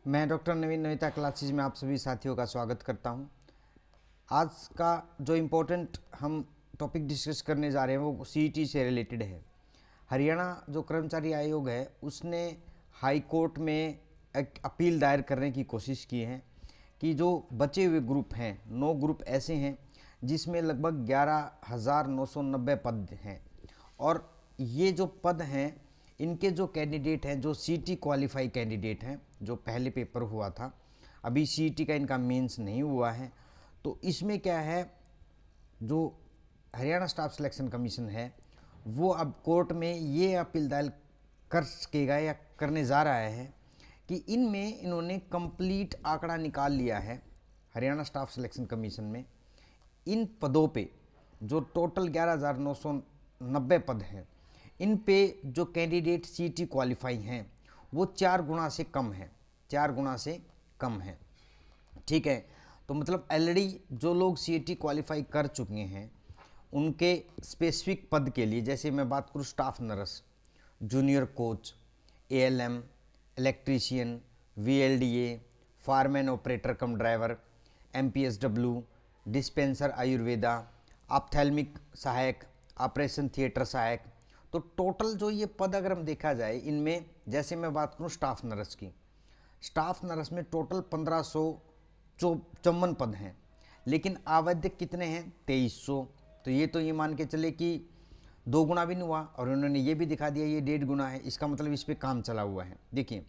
मैं डॉक्टर नवीन नविता क्लासेज में आप सभी साथियों का स्वागत करता हूं। आज का जो इम्पोर्टेंट हम टॉपिक डिस्कस करने जा रहे हैं वो सीईटी से रिलेटेड है। हरियाणा जो कर्मचारी आयोग है उसने हाई कोर्ट में एक अपील दायर करने की कोशिश की है कि जो बचे हुए ग्रुप हैं, 9 ग्रुप ऐसे हैं जिसमें लगभग 11,990 पद हैं, और ये जो पद हैं इनके जो कैंडिडेट हैं, जो सीटी क्वालिफाई कैंडिडेट हैं, जो पहले पेपर हुआ था, अभी सीटी का इनका मेंस नहीं हुआ है, तो इसमें क्या है, जो हरियाणा स्टाफ सिलेक्शन कमीशन है वो अब कोर्ट में ये अपील दायर कर सकेगा या करने जा रहा है कि इनमें इन्होंने कंप्लीट आंकड़ा निकाल लिया है। हरियाणा स्टाफ सिलेक्शन कमीशन में इन पदों पे जो टोटल 11,990 पद हैं, इन पे जो कैंडिडेट सीटी क्वालिफाई हैं वो 4 गुना से कम है, 4 गुना से कम है। ठीक है, तो मतलब ऑलरेडी जो लोग सीटी क्वालिफाई कर चुके हैं उनके स्पेसिफिक पद के लिए, जैसे मैं बात करूँ staff nurse, junior coach, ALM, electrician, VLDA, foreman operator cum driver, MPSW, dispenser Ayurveda, ophthalmic सहायक, ऑपरेशन थिएटर सहायक, तो टोटल जो ये पद अगर हम देखा जाए इनमें, जैसे मैं बात करूँ स्टाफ नर्स की, स्टाफ नर्स में टोटल 1554 पद हैं, लेकिन आवश्यक कितने हैं, 2300। तो ये मान के चले कि 2 गुना भी नहीं हुआ, और उन्होंने ये भी दिखा दिया ये 1.5 गुना है, इसका मतलब इस पर काम चला हुआ है। देखिए,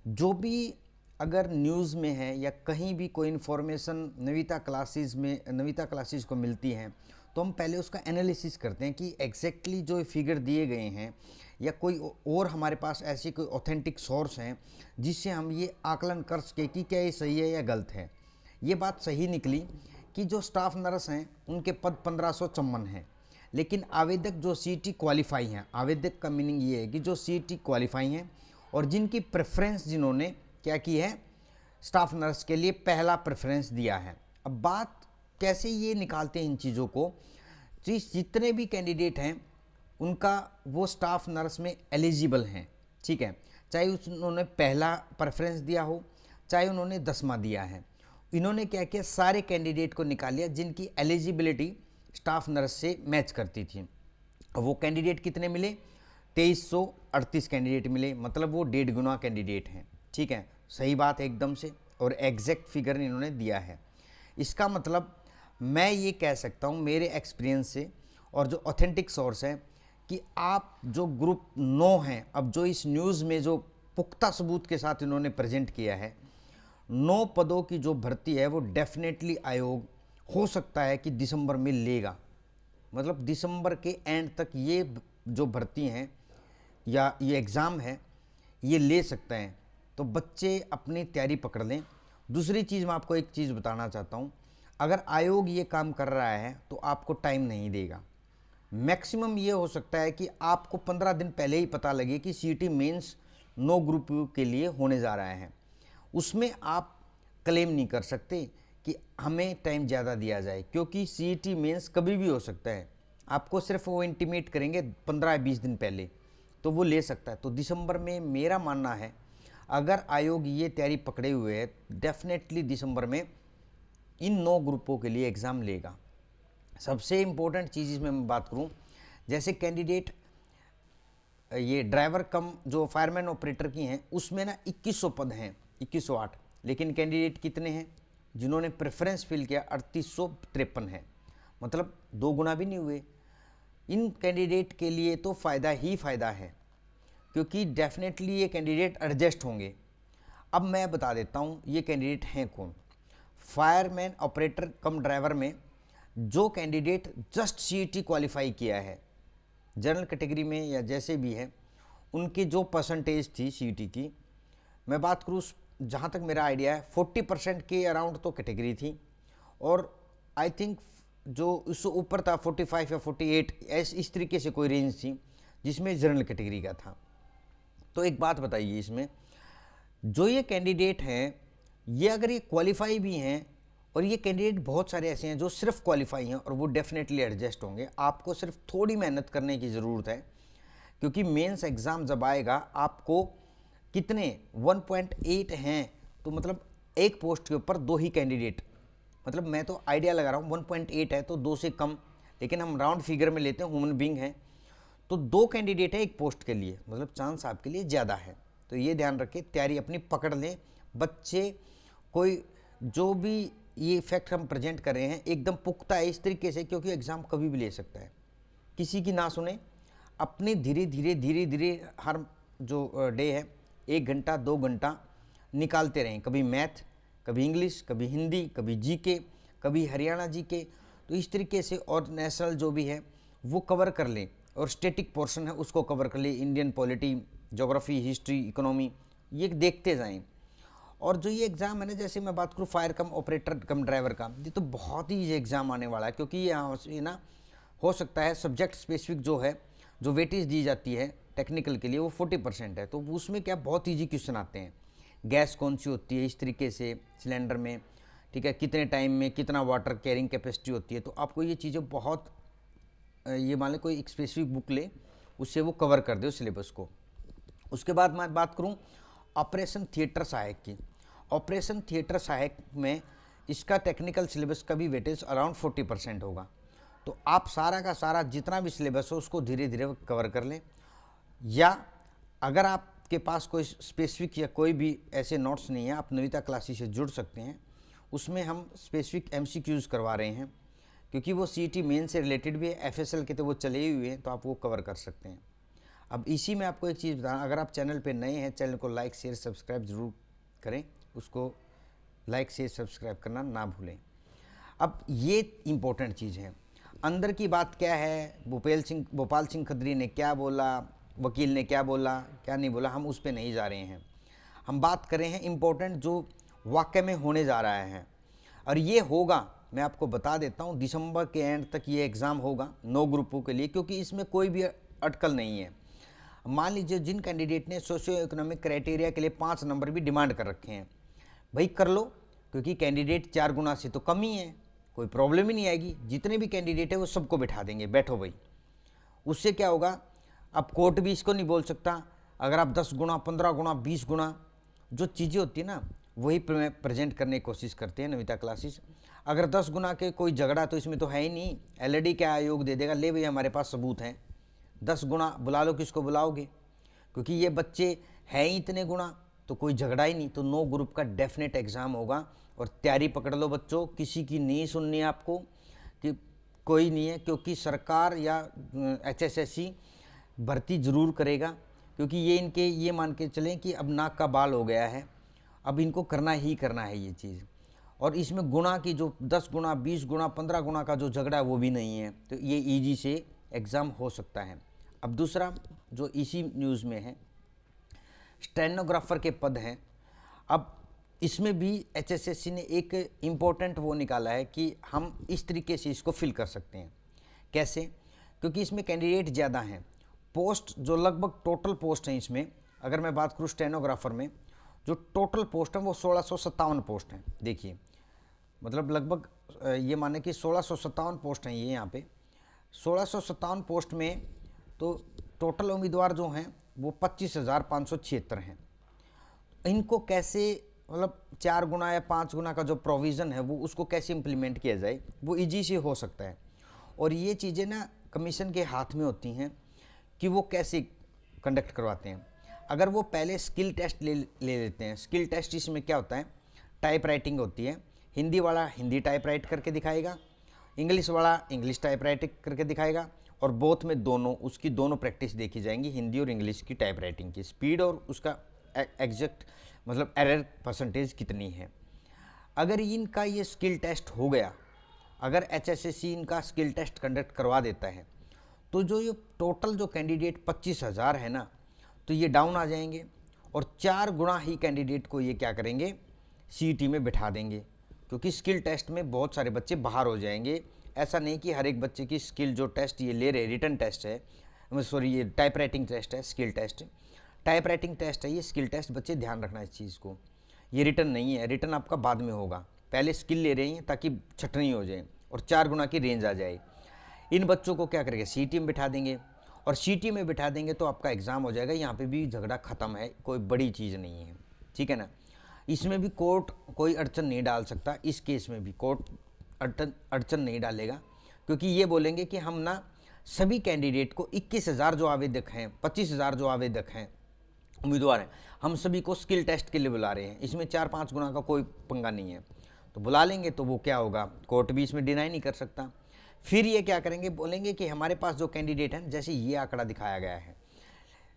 जो भी अगर न्यूज़ में है या कहीं भी कोई इन्फॉर्मेशन नविता क्लासेस को मिलती है, तो हम पहले उसका एनालिसिस करते हैं कि एग्जैक्टली जो फिगर दिए गए हैं या कोई और हमारे पास ऐसे कोई ऑथेंटिक सोर्स हैं जिससे हम ये आकलन कर सके कि क्या ये सही है या गलत है। ये बात सही निकली कि जो स्टाफ नर्स हैं उनके पद 1554 हैं, लेकिन आवेदक जो सीटी क्वालिफाई हैं, आवेदक का मीनिंग ये है कि जो सीटी क्वालिफाई हैं और जिनकी प्रेफरेंस, जिन्होंने क्या की है, स्टाफ नर्स के लिए पहला प्रेफरेंस दिया है। अब बात कैसे ये निकालते हैं इन चीज़ों को, जितने भी कैंडिडेट हैं उनका वो स्टाफ नर्स में एलिजिबल हैं। ठीक है, चाहे उन्होंने पहला प्रेफरेंस दिया हो, चाहे उन्होंने 10वां दिया है, इन्होंने क्या किया, सारे कैंडिडेट को निकाल लिया जिनकी एलिजिबिलिटी स्टाफ नर्स से मैच करती थी। वो कैंडिडेट कितने मिले, 2338 कैंडिडेट मिले, मतलब वो 1.5 गुना कैंडिडेट हैं। ठीक है, सही बात है एकदम से, और एग्जैक्ट फिगर इन्होंने दिया है। इसका मतलब मैं ये कह सकता हूँ मेरे एक्सपीरियंस से और जो ऑथेंटिक सोर्स है कि आप जो ग्रुप 9 हैं, अब जो इस न्यूज़ में जो पुख्ता सबूत के साथ इन्होंने प्रेजेंट किया है, 9 पदों की जो भर्ती है वो डेफिनेटली आयोग हो सकता है कि दिसंबर में लेगा। मतलब दिसंबर के एंड तक ये जो भर्ती हैं या ये एग्ज़ाम है ये ले सकते हैं, तो बच्चे अपनी तैयारी पकड़ लें। दूसरी चीज़ मैं आपको एक चीज़ बताना चाहता हूँ, अगर आयोग ये काम कर रहा है तो आपको टाइम नहीं देगा। मैक्सिमम ये हो सकता है कि आपको 15 दिन पहले ही पता लगे कि सीटी मेंस 9 ग्रुप के लिए होने जा रहा है, उसमें आप क्लेम नहीं कर सकते कि हमें टाइम ज़्यादा दिया जाए, क्योंकि सीईटी मेंस कभी भी हो सकता है। आपको सिर्फ वो इंटीमेट करेंगे 15-20 दिन पहले, तो वो ले सकता है। तो दिसंबर में मेरा मानना है, अगर आयोग ये तैयारी पकड़े हुए है, डेफिनेटली दिसंबर में इन 9 ग्रुपों के लिए एग्ज़ाम लेगा। सबसे इम्पोर्टेंट चीज़ इसमें मैं बात करूँ, जैसे कैंडिडेट ये ड्राइवर कम जो फायरमैन ऑपरेटर की हैं, उसमें ना 2100 पद हैं, 2108, लेकिन कैंडिडेट कितने हैं जिन्होंने प्रेफरेंस फिल किया, 3853 है, मतलब 2 गुना भी नहीं हुए। इन कैंडिडेट के लिए तो फ़ायदा ही फ़ायदा है, क्योंकि डेफिनेटली ये कैंडिडेट एडजस्ट होंगे। अब मैं बता देता हूँ ये कैंडिडेट हैं कौन। फायरमैन ऑपरेटर कम ड्राइवर में जो कैंडिडेट जस्ट सीईटी क्वालिफाई किया है, जनरल कैटेगरी में या जैसे भी है, उनकी जो परसेंटेज थी सीईटी की, मैं बात करूँ जहाँ तक मेरा आइडिया है 40% के अराउंड तो कैटेगरी थी, और आई थिंक जो उससे ऊपर था 45 या 48, इस तरीके से कोई रेंज थी जिसमें जनरल कैटेगरी का था। तो एक बात बताइए, इसमें जो ये कैंडिडेट हैं ये अगर ये क्वालिफाई भी हैं, और ये कैंडिडेट बहुत सारे ऐसे हैं जो सिर्फ क्वालिफाई हैं, और वो डेफिनेटली एडजस्ट होंगे। आपको सिर्फ थोड़ी मेहनत करने की ज़रूरत है, क्योंकि मेंस एग्ज़ाम जब आएगा आपको कितने 1.8 हैं तो मतलब एक पोस्ट के ऊपर 2 ही कैंडिडेट, मतलब मैं तो आइडिया लगा रहा हूँ 1.8 है तो 2 से कम, लेकिन हम राउंड फिगर में लेते हैं, ह्यूमन बींग है तो 2 कैंडिडेट है एक पोस्ट के लिए, मतलब चांस आपके लिए ज़्यादा है। तो ये ध्यान रखें, तैयारी अपनी पकड़ लें बच्चे। कोई जो भी ये फैक्ट हम प्रेजेंट कर रहे हैं एकदम पुख्ता है इस तरीके से, क्योंकि एग्ज़ाम कभी भी ले सकता है, किसी की ना सुने, अपने धीरे धीरे हर जो डे है 1 घंटा 2 घंटा निकालते रहें, कभी मैथ, कभी इंग्लिश, कभी हिंदी, कभी जीके, कभी हरियाणा जीके, तो इस तरीके से, और नेशनल जो भी है वो कवर कर लें, और स्टैटिक पोर्शन है उसको कवर कर लें, Indian polity, geography, history, economy, ये देखते जाएं। और जो ये एग्ज़ाम है ना, जैसे मैं बात करूँ फायर कम ऑपरेटर कम ड्राइवर का, ये तो बहुत ही ये एग्ज़ाम आने वाला है, क्योंकि यहाँ से ना हो सकता है सब्जेक्ट स्पेसिफिक जो है, जो वेटेज दी जाती है टेक्निकल के लिए वो 40% है, तो उसमें क्या बहुत ईजी क्वेश्चन आते हैं। गैस कौन सी होती है इस तरीके से सिलेंडर में, ठीक है, कितने टाइम में कितना वाटर कैरिंग कैपेसिटी होती है, तो आपको ये चीज़ें बहुत, ये मान लें कोई एक स्पेसिफिक बुक ले, उससे वो कवर कर दो सिलेबस को। उसके बाद मैं बात करूँ ऑपरेशन थिएटर सहायक की। ऑपरेशन थिएटर सहायक में इसका टेक्निकल सिलेबस का भी वेटेज अराउंड 40% होगा, तो आप सारा का सारा जितना भी सिलेबस हो उसको धीरे धीरे कवर कर लें, या अगर आपके पास कोई स्पेसिफिक या कोई भी ऐसे नोट्स नहीं है, आप नविता क्लासेस से जुड़ सकते हैं, उसमें हम स्पेसिफिक MCQs करवा रहे हैं, क्योंकि वो CET मेन से रिलेटेड भी है, FSL के तो वो चले ही हुए हैं, तो आप वो कवर कर सकते हैं। अब इसी में आपको एक चीज़ बताना, अगर आप चैनल पे नए हैं, चैनल को लाइक शेयर सब्सक्राइब ज़रूर करें, उसको लाइक शेयर सब्सक्राइब करना ना भूलें। अब ये इम्पोर्टेंट चीज़ है, अंदर की बात क्या है, भोपाल सिंह खत्री ने क्या बोला, वकील ने क्या बोला क्या नहीं बोला, हम उस पर नहीं जा रहे हैं। हम बात कर रहे हैं इम्पोर्टेंट जो वाकई में होने जा रहा है, और ये होगा, मैं आपको बता देता हूँ, दिसंबर के एंड तक ये एग्ज़ाम होगा 9 ग्रुपों के लिए, क्योंकि इसमें कोई भी अटकल नहीं है। मान लीजिए जिन कैंडिडेट ने सोशियो इकोनॉमिक क्राइटेरिया के लिए 5 नंबर भी डिमांड कर रखे हैं, भाई कर लो, क्योंकि कैंडिडेट 4 गुना से तो कम ही है, कोई प्रॉब्लम ही नहीं आएगी, जितने भी कैंडिडेट है वो सबको बैठा देंगे, बैठो भाई। उससे क्या होगा, अब कोर्ट भी इसको नहीं बोल सकता, अगर आप 10 गुना 15 गुना 20 गुना जो चीज़ें होती है ना वही प्रेजेंट करने की कोशिश करते हैं नविता क्लासेस। अगर 10 गुना के कोई झगड़ा तो इसमें तो है ही नहीं, LAD क्या आयोग दे देगा, ले भाई हमारे पास सबूत हैं, 10 गुना बुला लो, किसको बुलाओगे, क्योंकि ये बच्चे हैं ही इतने गुना, तो कोई झगड़ा ही नहीं। तो 9 ग्रुप का डेफिनेट एग्ज़ाम होगा, और तैयारी पकड़ लो बच्चों, किसी की नहीं सुननी है आपको, कि कोई नहीं है, क्योंकि सरकार या HSSC भर्ती ज़रूर करेगा, क्योंकि ये इनके ये मान के चलें कि अब नाक का बाल हो गया है, अब इनको करना ही करना है ये चीज़। और इसमें गुना की जो 10 गुना 20 गुना 15 गुना का जो झगड़ा है वो भी नहीं है, तो ये ईजी से एग्ज़ाम हो सकता है। अब दूसरा जो इसी न्यूज़ में है, स्टेनोग्राफर के पद हैं। अब इसमें भी HSSC ने एक इम्पोर्टेंट वो निकाला है कि हम इस तरीके से इसको फिल कर सकते हैं। कैसे? क्योंकि इसमें कैंडिडेट ज़्यादा हैं, पोस्ट जो लगभग टोटल पोस्ट हैं इसमें, अगर मैं बात करूँ स्टेनोग्राफर में, जो टोटल पोस्ट हैं वो 1657 पोस्ट हैं। देखिए मतलब लगभग ये माने कि 1657 पोस्ट हैं ये यहाँ पे, 1657 पोस्ट में तो टोटल उम्मीदवार जो हैं वो 25,576 हैं। इनको कैसे, मतलब 4 गुना या 5 गुना का जो प्रोविज़न है वो उसको कैसे इम्प्लीमेंट किया जाए, वो ईजी से हो सकता है। और ये चीज़ें ना कमीशन के हाथ में होती हैं कि वो कैसे कंडक्ट करवाते हैं। अगर वो पहले स्किल टेस्ट ले लेते हैं, स्किल टेस्ट इसमें क्या होता है, टाइप राइटिंग होती है, हिंदी वाला हिंदी टाइप राइट करके दिखाएगा, इंग्लिश वाला इंग्लिश टाइप राइट करके दिखाएगा, और बोथ में दोनों उसकी दोनों प्रैक्टिस देखी जाएंगी, हिंदी और इंग्लिश की टाइप राइटिंग की स्पीड और उसका एग्जैक्ट मतलब एरर परसेंटेज कितनी है। अगर इनका ये स्किल टेस्ट हो गया, अगर HSSC इनका स्किल टेस्ट कंडक्ट करवा देता है, तो जो ये टोटल जो कैंडिडेट 25,000 है ना, तो ये डाउन आ जाएंगे, और 4 गुना ही कैंडिडेट को ये क्या करेंगे, CET में बिठा देंगे, क्योंकि स्किल टेस्ट में बहुत सारे बच्चे बाहर हो जाएंगे। ऐसा नहीं कि हर एक बच्चे की स्किल जो टेस्ट ये ले रहे, रिटन टेस्ट है, सॉरी ये टाइप राइटिंग टेस्ट है, skill test type writing test है, ये स्किल टेस्ट, बच्चे ध्यान रखना इस चीज़ को, ये रिटन नहीं है, रिटन आपका बाद में होगा, पहले स्किल ले रहे हैं ताकि छटनी हो जाए और 4 गुना की रेंज आ जाए। इन बच्चों को क्या करेंगे, CET में बिठा देंगे, और CET में बिठा देंगे तो आपका एग्ज़ाम हो जाएगा, यहाँ पे भी झगड़ा ख़त्म है, कोई बड़ी चीज़ नहीं है, ठीक है ना। इसमें भी कोर्ट कोई अड़चन नहीं डाल सकता, इस केस में भी कोर्ट अड़चन नहीं डालेगा, क्योंकि ये बोलेंगे कि हम ना सभी कैंडिडेट को 21,000 जो आवेदक हैं, 25,000 जो आवेदक हैं, उम्मीदवार हैं, हम सभी को स्किल टेस्ट के लिए बुला रहे हैं, इसमें 4-5 गुना का कोई पंगा नहीं है, तो बुला लेंगे तो वो क्या होगा, कोर्ट भी इसमें डिनाई नहीं कर सकता। फिर ये क्या करेंगे, बोलेंगे कि हमारे पास जो कैंडिडेट हैं, जैसे ये आंकड़ा दिखाया गया है,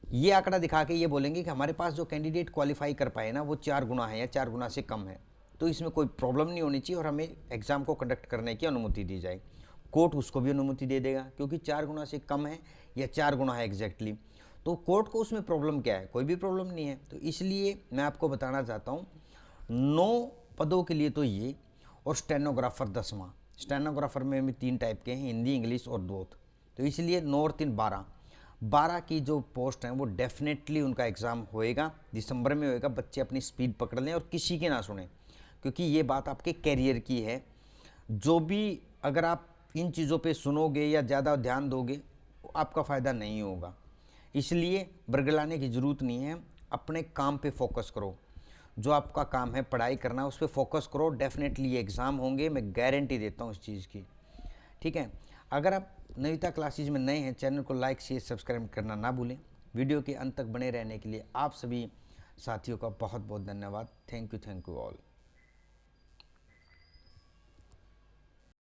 ये आंकड़ा दिखा के ये बोलेंगे कि हमारे पास जो कैंडिडेट क्वालिफाई कर पाए ना वो 4 गुना है या 4 गुना से कम है, तो इसमें कोई प्रॉब्लम नहीं होनी चाहिए और हमें एग्ज़ाम को कंडक्ट करने की अनुमति दी जाए। कोर्ट उसको भी अनुमति दे देगा, क्योंकि 4 गुना से कम है या 4 गुना है एग्जैक्टली, तो कोर्ट को उसमें प्रॉब्लम क्या है, कोई भी प्रॉब्लम नहीं है। तो इसलिए मैं आपको बताना चाहता हूँ 9 पदों के लिए तो ये, और स्टेनोग्राफर 10वां, स्टेनोग्राफर में भी 3 टाइप के हैं, हिंदी, इंग्लिश और बोथ, तो इसलिए 9 और 3 12 की जो पोस्ट हैं वो डेफिनेटली उनका एग्ज़ाम होएगा, दिसंबर में होएगा। बच्चे अपनी स्पीड पकड़ लें और किसी की ना सुने, क्योंकि ये बात आपके कैरियर की है। जो भी अगर आप इन चीज़ों पे सुनोगे या ज़्यादा ध्यान दोगे, आपका फ़ायदा नहीं होगा, इसलिए बरगलाने की ज़रूरत नहीं है। अपने काम पे फोकस करो, जो आपका काम है पढ़ाई करना, उस पर फोकस करो, डेफिनेटली ये एग्ज़ाम होंगे, मैं गारंटी देता हूँ इस चीज़ की, ठीक है। अगर आप नविता क्लासेज में नए हैं, चैनल को लाइक शेयर सब्सक्राइब करना ना भूलें। वीडियो के अंत तक बने रहने के लिए आप सभी साथियों का बहुत बहुत धन्यवाद। Thank you all.